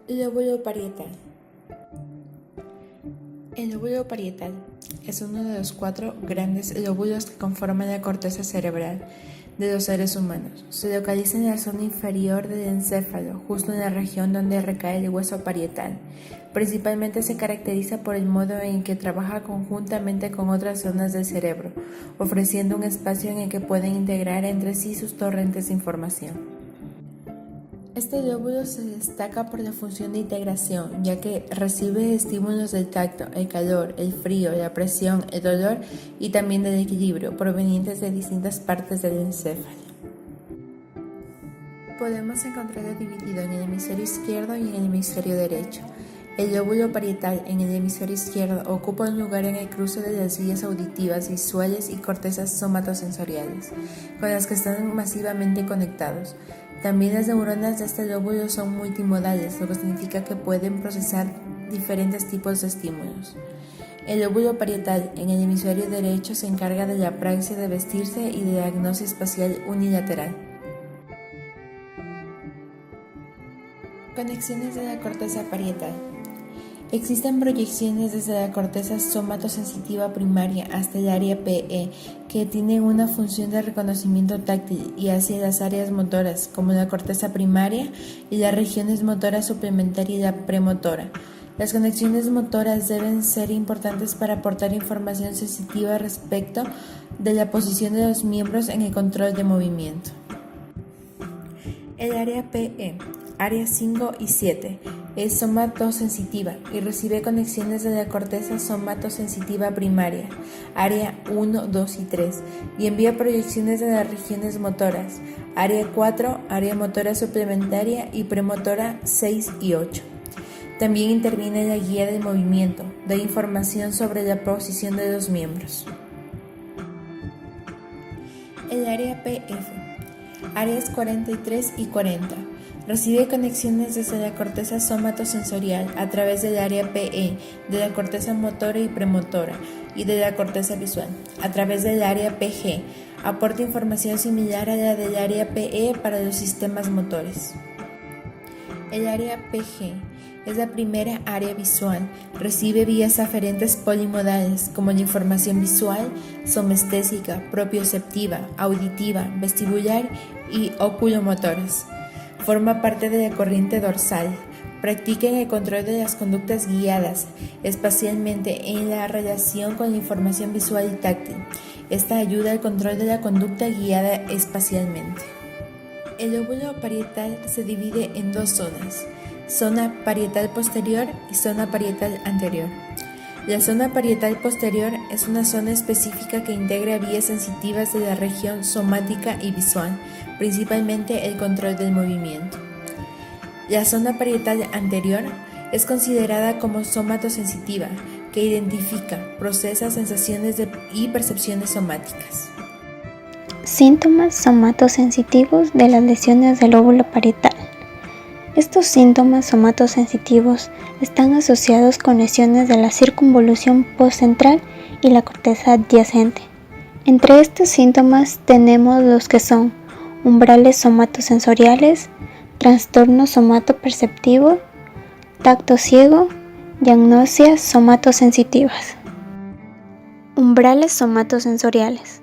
Lóbulo parietal. El lóbulo parietal es uno de los 4 grandes lóbulos que conforman la corteza cerebral de los seres humanos. Se localiza en la zona inferior del encéfalo, justo en la región donde recae el hueso parietal. Principalmente se caracteriza por el modo en que trabaja conjuntamente con otras zonas del cerebro, ofreciendo un espacio en el que pueden integrar entre sí sus torrentes de información. Este lóbulo se destaca por la función de integración, ya que recibe estímulos del tacto, el calor, el frío, la presión, el dolor y también del equilibrio, provenientes de distintas partes del encéfalo. Podemos encontrarlo dividido en el hemisferio izquierdo y en el hemisferio derecho. El lóbulo parietal en el hemisferio izquierdo ocupa un lugar en el cruce de las vías auditivas, visuales y cortezas somatosensoriales, con las que están masivamente conectados. También las neuronas de este lóbulo son multimodales, lo que significa que pueden procesar diferentes tipos de estímulos. El lóbulo parietal en el hemisferio derecho se encarga de la praxia de vestirse y de la agnosia espacial unilateral. Conexiones de la corteza parietal. Existen proyecciones desde la corteza somatosensitiva primaria hasta el área PE que tienen una función de reconocimiento táctil y hacia las áreas motoras como la corteza primaria y las regiones motoras suplementaria y la premotora. Las conexiones motoras deben ser importantes para aportar información sensitiva respecto de la posición de los miembros en el control de movimiento. El área PE, área 5 y 7, es somatosensitiva y recibe conexiones de la corteza somatosensitiva primaria, área 1, 2 y 3, y envía proyecciones de las regiones motoras, área 4, área motora suplementaria y premotora 6 y 8. También interviene en la guía del movimiento, da información sobre la posición de los miembros. El área PF, áreas 43 y 40. Recibe conexiones desde la corteza somatosensorial a través del área PE, de la corteza motora y premotora y de la corteza visual, a través del área PG. Aporta información similar a la del área PE para los sistemas motores. El área PG es la primera área visual. Recibe vías aferentes polimodales como la información visual, somestésica, propioceptiva, auditiva, vestibular y oculomotoras. Forma parte de la corriente dorsal. Practica el control de las conductas guiadas, especialmente en la relación con la información visual y táctil. Esta ayuda al control de la conducta guiada espacialmente. El lóbulo parietal se divide en 2 zonas: zona parietal posterior y zona parietal anterior. La zona parietal posterior es una zona específica que integra vías sensitivas de la región somática y visual, principalmente el control del movimiento. La zona parietal anterior es considerada como somatosensitiva, que identifica, procesa sensaciones y percepciones somáticas. Síntomas somatosensitivos de las lesiones del lóbulo parietal. Estos síntomas somatosensitivos están asociados con lesiones de la circunvolución postcentral y la corteza adyacente. Entre estos síntomas tenemos los que son umbrales somatosensoriales, trastorno somatoperceptivo, tacto ciego y agnosias somatosensitivas. Umbrales somatosensoriales.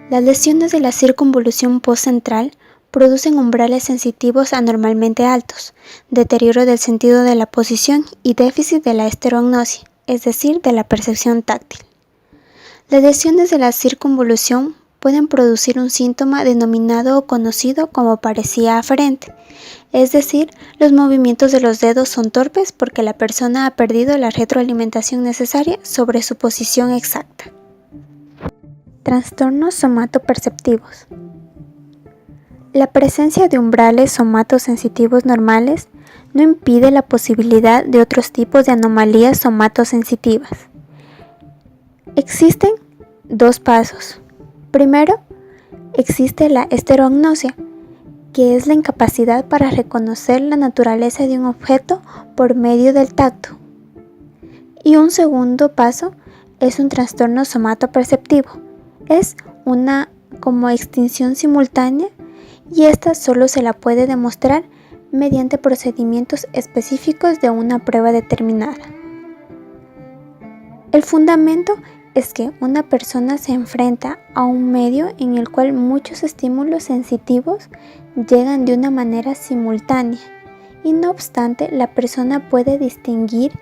Las lesiones de la circunvolución postcentral producen umbrales sensitivos anormalmente altos, deterioro del sentido de la posición y déficit de la estereognosia, es decir, de la percepción táctil. Las lesiones de la circunvolución pueden producir un síntoma denominado o conocido como paresía aferente, es decir, los movimientos de los dedos son torpes porque la persona ha perdido la retroalimentación necesaria sobre su posición exacta. Trastornos somatoperceptivos. La presencia de umbrales somatosensitivos normales no impide la posibilidad de otros tipos de anomalías somatosensitivas. Existen 2 pasos. Primero, existe la estereognosia, que es la incapacidad para reconocer la naturaleza de un objeto por medio del tacto. Y un segundo paso es un trastorno somatoperceptivo. Es una como extinción simultánea y esta solo se la puede demostrar mediante procedimientos específicos de una prueba determinada. El fundamento es que una persona se enfrenta a un medio en el cual muchos estímulos sensitivos llegan de una manera simultánea y no obstante la persona puede distinguir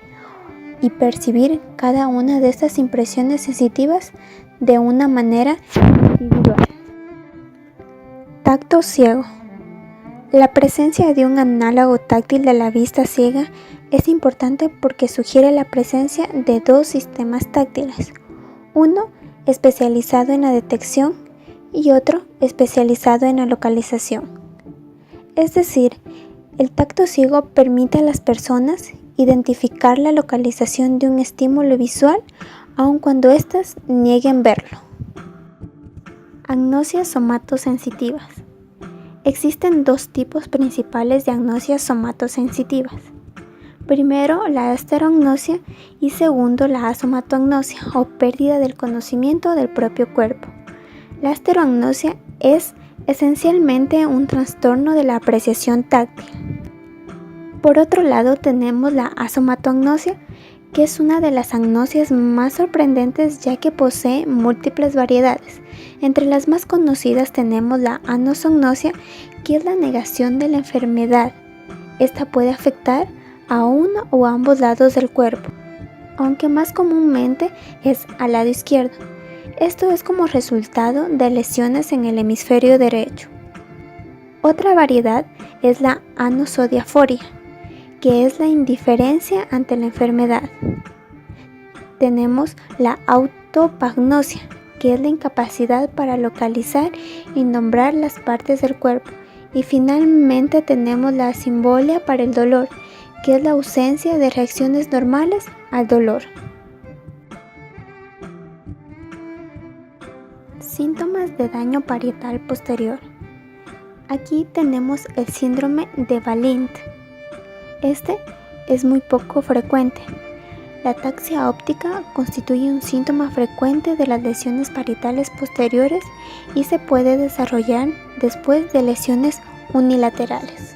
y percibir cada una de estas impresiones sensitivas de una manera individual. Tacto ciego. La presencia de un análogo táctil de la vista ciega es importante porque sugiere la presencia de dos sistemas táctiles, uno especializado en la detección y otro especializado en la localización. Es decir, el tacto ciego permite a las personas identificar la localización de un estímulo visual aun cuando éstas nieguen verlo. Agnosias somatosensitivas. Existen dos tipos principales de agnosias somatosensitivas. Primero, la asterognosia y segundo, la asomatoagnosia o pérdida del conocimiento del propio cuerpo. La asterognosia es esencialmente un trastorno de la apreciación táctil. Por otro lado, tenemos la asomatoagnosia, que es una de las agnosias más sorprendentes ya que posee múltiples variedades. Entre las más conocidas tenemos la anosognosia, que es la negación de la enfermedad. Esta puede afectar a uno o ambos lados del cuerpo, aunque más comúnmente es al lado izquierdo. Esto es como resultado de lesiones en el hemisferio derecho. Otra variedad es la anosodiaforia, que es la indiferencia ante la enfermedad. Tenemos la autopagnosia, que es la incapacidad para localizar y nombrar las partes del cuerpo. Y finalmente tenemos la simbolia para el dolor, que es la ausencia de reacciones normales al dolor. Síntomas de daño parietal posterior. Aquí tenemos el síndrome de Wallin. Este es muy poco frecuente. La ataxia óptica constituye un síntoma frecuente de las lesiones parietales posteriores y se puede desarrollar después de lesiones unilaterales.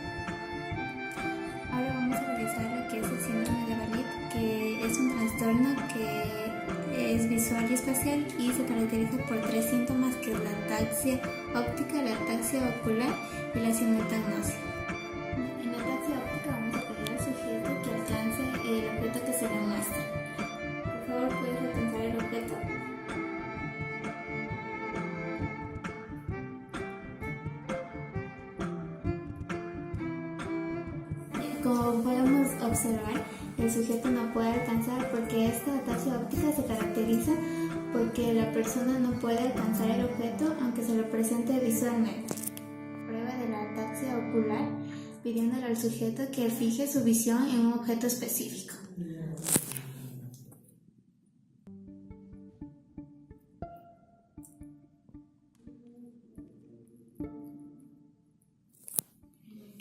Ahora vamos a revisar lo que es el síndrome de Wallin, que es un trastorno que es visual y espacial y se caracteriza por tres síntomas, que es la ataxia óptica, la ataxia ocular y la simultagnosia. En la ataxia óptica vamos a pedir al sujeto que alcance el objeto que se le muestra. Por favor, ¿puedes alcanzar el objeto? Como podemos observar, el sujeto no puede alcanzar porque esta ataxia óptica se caracteriza porque la persona no puede alcanzar el objeto aunque se lo presente visualmente. Prueba de la ataxia ocular, pidiéndole al sujeto que fije su visión en un objeto específico.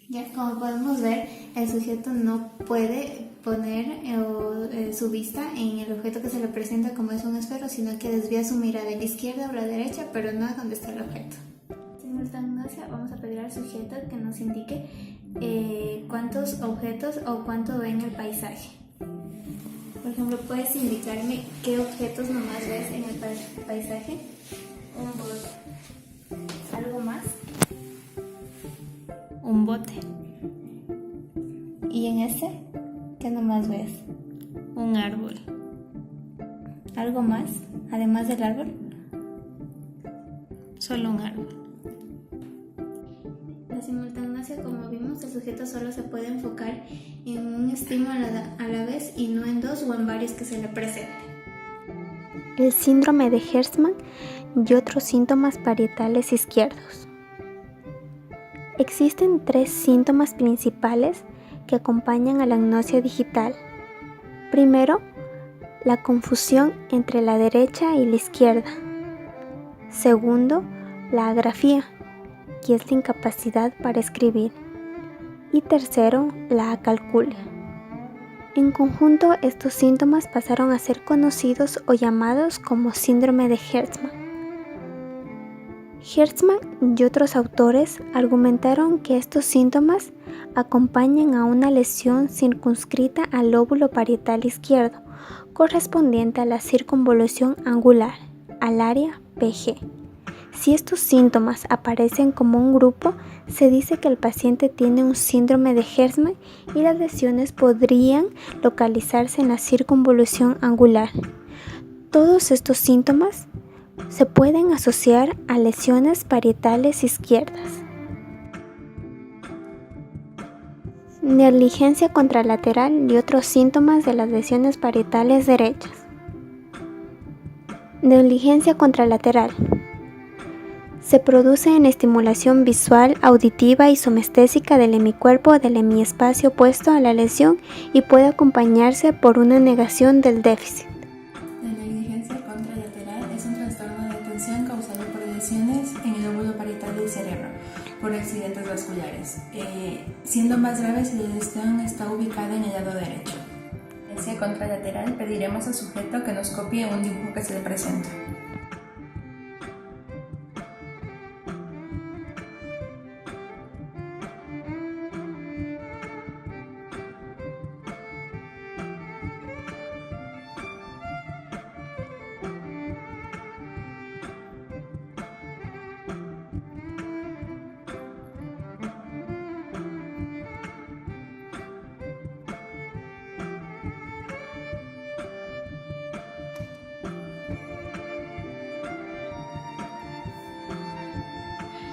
Ya como podemos ver, el sujeto no puede poner su vista en el objeto que se le presenta como es un esfero, sino que desvía su mirada a la izquierda o a la derecha, pero no a donde está el objeto. Simultagnosia, vamos a pedir al sujeto que nos indique cuántos objetos o cuánto ve en el paisaje. Por ejemplo, ¿puedes indicarme qué objetos nomás ves en el paisaje? Un bote. ¿Algo más? Un bote. ¿Y en ese qué nomás ves? Un árbol. ¿Algo más? Además del árbol. Solo un árbol. La simultagnosia, como vimos, el sujeto solo se puede enfocar en un estímulo a la vez y no en dos o en varios que se le presenten. El síndrome de Hertzmann y otros síntomas parietales izquierdos. Existen tres síntomas principales que acompañan a la agnosia digital. Primero, la confusión entre la derecha y la izquierda. Segundo, la agrafía, que es la incapacidad para escribir. Y tercero, la acalculia. En conjunto, estos síntomas pasaron a ser conocidos o llamados como síndrome de Hertzmann. Hertzmann y otros autores argumentaron que estos síntomas acompañan a una lesión circunscrita al lóbulo parietal izquierdo, correspondiente a la circunvolución angular, al área PG. Si estos síntomas aparecen como un grupo, se dice que el paciente tiene un síndrome de Hertzmann y las lesiones podrían localizarse en la circunvolución angular. Todos estos síntomas se pueden asociar a lesiones parietales izquierdas. Negligencia contralateral y otros síntomas de las lesiones parietales derechas. Negligencia contralateral. Se produce en estimulación visual, auditiva y somestésica del hemicuerpo o del hemiespacio opuesto a la lesión y puede acompañarse por una negación del déficit. La negligencia contralateral es un trastorno de atención causado por lesiones en el lóbulo parietal del cerebro por accidentes vasculares, siendo más grave si la lesión está ubicada en el lado derecho. En negligencia contralateral pediremos al sujeto que nos copie un dibujo que se le presenta.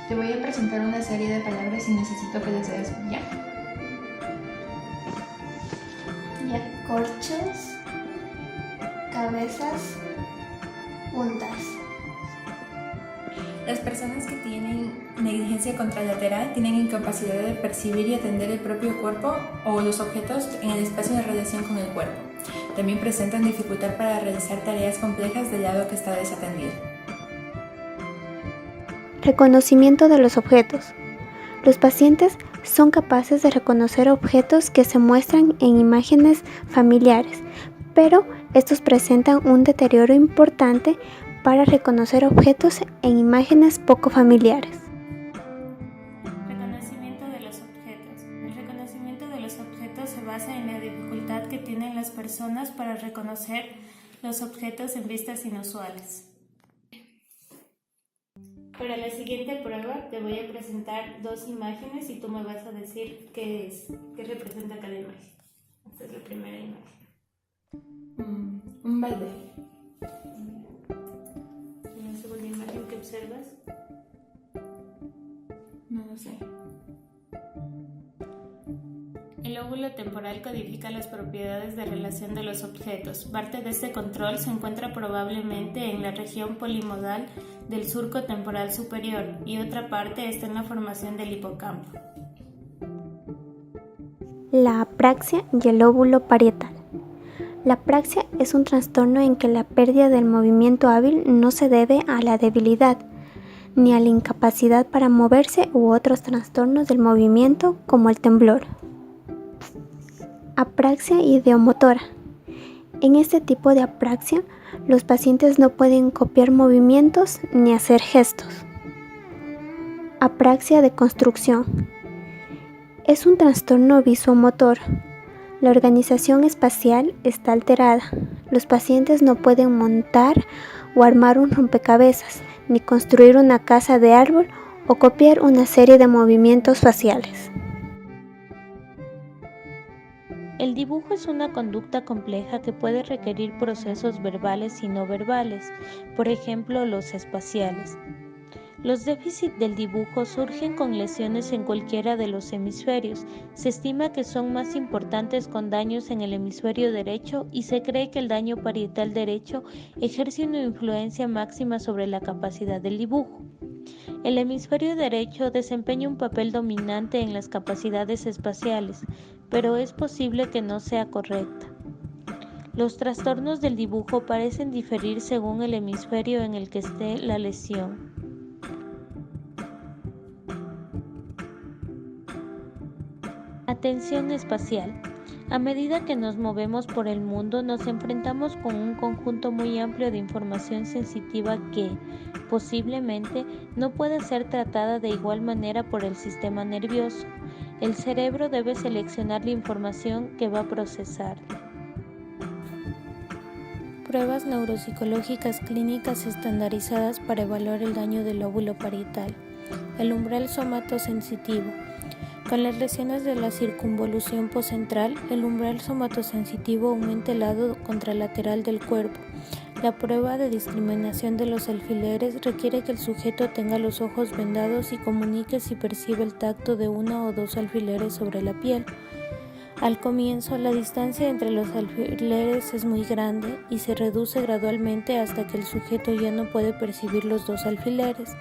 Te voy a presentar una serie de palabras y necesito que las leas ya. Ya, corchos, cabezas, puntas. Las personas que tienen negligencia contralateral tienen incapacidad de percibir y atender el propio cuerpo o los objetos en el espacio de relación con el cuerpo. También presentan dificultad para realizar tareas complejas del lado que está desatendido. Reconocimiento de los objetos. Los pacientes son capaces de reconocer objetos que se muestran en imágenes familiares, pero estos presentan un deterioro importante para reconocer objetos en imágenes poco familiares. Reconocimiento de los objetos. El reconocimiento de los objetos se basa en la dificultad que tienen las personas para reconocer los objetos en vistas inusuales. Para la siguiente prueba te voy a presentar dos imágenes y tú me vas a decir qué representa cada imagen. Esta es la primera imagen. Un balde. ¿Y la segunda imagen que observas? No lo sé. El lóbulo temporal codifica las propiedades de relación de los objetos. Parte de este control se encuentra probablemente en la región polimodal del surco temporal superior y otra parte está en la formación del hipocampo. La apraxia y el lóbulo parietal. La apraxia es un trastorno en que la pérdida del movimiento hábil no se debe a la debilidad, ni a la incapacidad para moverse u otros trastornos del movimiento como el temblor. Apraxia ideomotora. En este tipo de apraxia, los pacientes no pueden copiar movimientos ni hacer gestos. Apraxia de construcción. Es un trastorno visomotor. La organización espacial está alterada. Los pacientes no pueden montar o armar un rompecabezas, ni construir una casa de árbol o copiar una serie de movimientos faciales. El dibujo es una conducta compleja que puede requerir procesos verbales y no verbales, por ejemplo los espaciales. Los déficits del dibujo surgen con lesiones en cualquiera de los hemisferios. Se estima que son más importantes con daños en el hemisferio derecho y se cree que el daño parietal derecho ejerce una influencia máxima sobre la capacidad del dibujo. El hemisferio derecho desempeña un papel dominante en las capacidades espaciales, pero es posible que no sea correcta. Los trastornos del dibujo parecen diferir según el hemisferio en el que esté la lesión. Atención espacial. A medida que nos movemos por el mundo, nos enfrentamos con un conjunto muy amplio de información sensitiva que, posiblemente, no puede ser tratada de igual manera por el sistema nervioso. El cerebro debe seleccionar la información que va a procesar. Pruebas neuropsicológicas clínicas estandarizadas para evaluar el daño del lóbulo parietal. El umbral somatosensitivo. Con las lesiones de la circunvolución poscentral, el umbral somatosensitivo aumenta el lado contralateral del cuerpo. La prueba de discriminación de los alfileres requiere que el sujeto tenga los ojos vendados y comunique si percibe el tacto de uno o dos alfileres sobre la piel. Al comienzo, la distancia entre los alfileres es muy grande y se reduce gradualmente hasta que el sujeto ya no puede percibir los dos alfileres.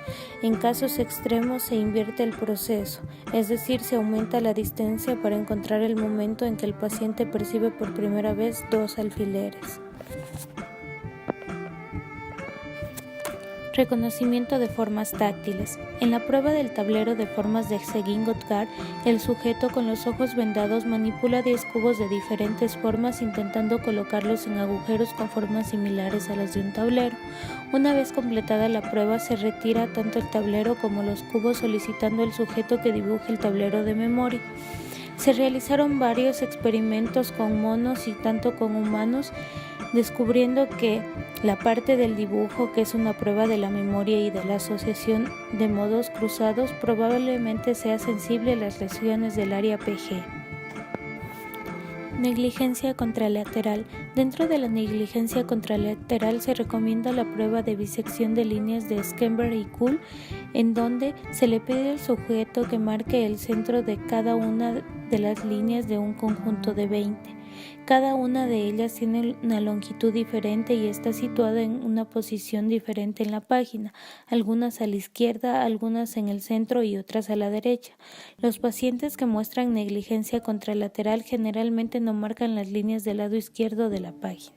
En casos extremos se invierte el proceso, es decir, se aumenta la distancia para encontrar el momento en que el paciente percibe por primera vez dos alfileres. Reconocimiento de formas táctiles. En la prueba del tablero de formas de Seguin-Goddard, el sujeto con los ojos vendados manipula 10 cubos de diferentes formas intentando colocarlos en agujeros con formas similares a las de un tablero. Una vez completada la prueba, se retira tanto el tablero como los cubos solicitando al sujeto que dibuje el tablero de memoria. Se realizaron varios experimentos con monos y tanto con humanos, descubriendo que la parte del dibujo, que es una prueba de la memoria y de la asociación de modos cruzados, probablemente sea sensible a las lesiones del área PG. Negligencia contralateral. Dentro de la negligencia contralateral se recomienda la prueba de bisección de líneas de Schember y Kuhl, en donde se le pide al sujeto que marque el centro de cada una de las líneas de un conjunto de 20. Cada una de ellas tiene una longitud diferente y está situada en una posición diferente en la página, algunas a la izquierda, algunas en el centro y otras a la derecha. Los pacientes que muestran negligencia contralateral generalmente no marcan las líneas del lado izquierdo de la página.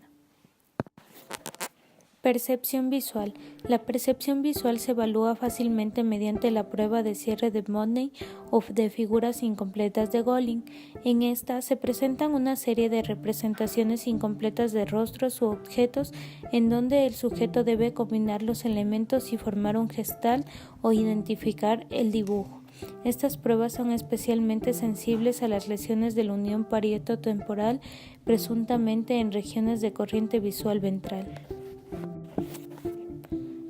Percepción visual. La percepción visual se evalúa fácilmente mediante la prueba de cierre de Money o de figuras incompletas de Golin. En esta se presentan una serie de representaciones incompletas de rostros u objetos en donde el sujeto debe combinar los elementos y formar un gestal o identificar el dibujo. Estas pruebas son especialmente sensibles a las lesiones de la unión parieto-temporal, presuntamente en regiones de corriente visual ventral.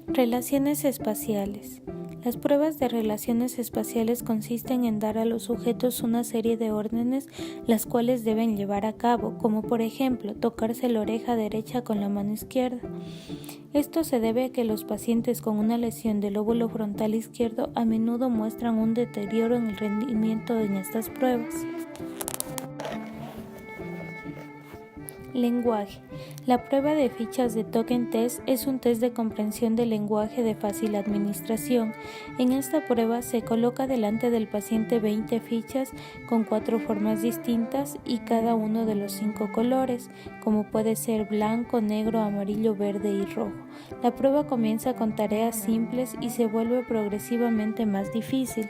Relaciones espaciales. Las pruebas de relaciones espaciales consisten en dar a los sujetos una serie de órdenes las cuales deben llevar a cabo, como por ejemplo tocarse la oreja derecha con la mano izquierda. Esto se debe a que los pacientes con una lesión del lóbulo frontal izquierdo a menudo muestran un deterioro en el rendimiento en estas pruebas. Lenguaje. La prueba de fichas de Token Test es un test de comprensión del lenguaje de fácil administración. En esta prueba se coloca delante del paciente 20 fichas con 4 formas distintas y cada uno de los 5 colores, como puede ser blanco, negro, amarillo, verde y rojo. La prueba comienza con tareas simples y se vuelve progresivamente más difícil.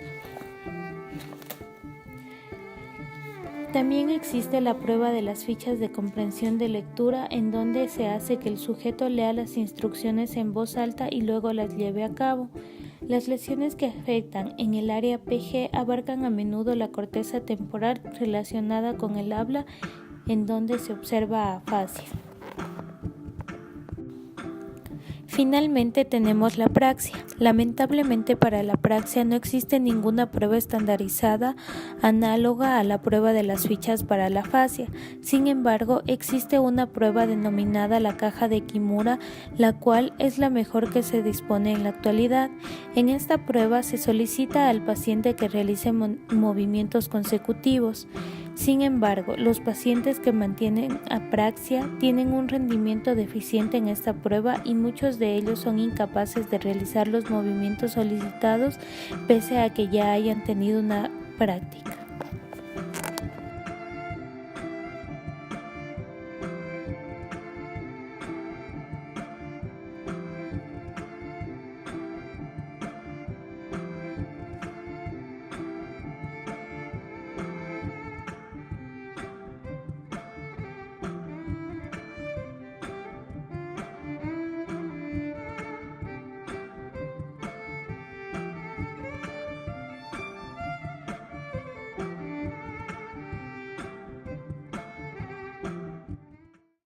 También existe la prueba de las fichas de comprensión de lectura, en donde se hace que el sujeto lea las instrucciones en voz alta y luego las lleve a cabo. Las lesiones que afectan en el área PG abarcan a menudo la corteza temporal relacionada con el habla, en donde se observa afasia. Finalmente tenemos la apraxia. Lamentablemente para la apraxia no existe ninguna prueba estandarizada análoga a la prueba de las fichas para la afasia. Sin embargo, existe una prueba denominada la caja de Kimura, la cual es la mejor que se dispone en la actualidad. En esta prueba se solicita al paciente que realice movimientos consecutivos. Sin embargo, los pacientes que mantienen apraxia tienen un rendimiento deficiente en esta prueba y muchos de ellos son incapaces de realizar los movimientos solicitados pese a que ya hayan tenido una práctica.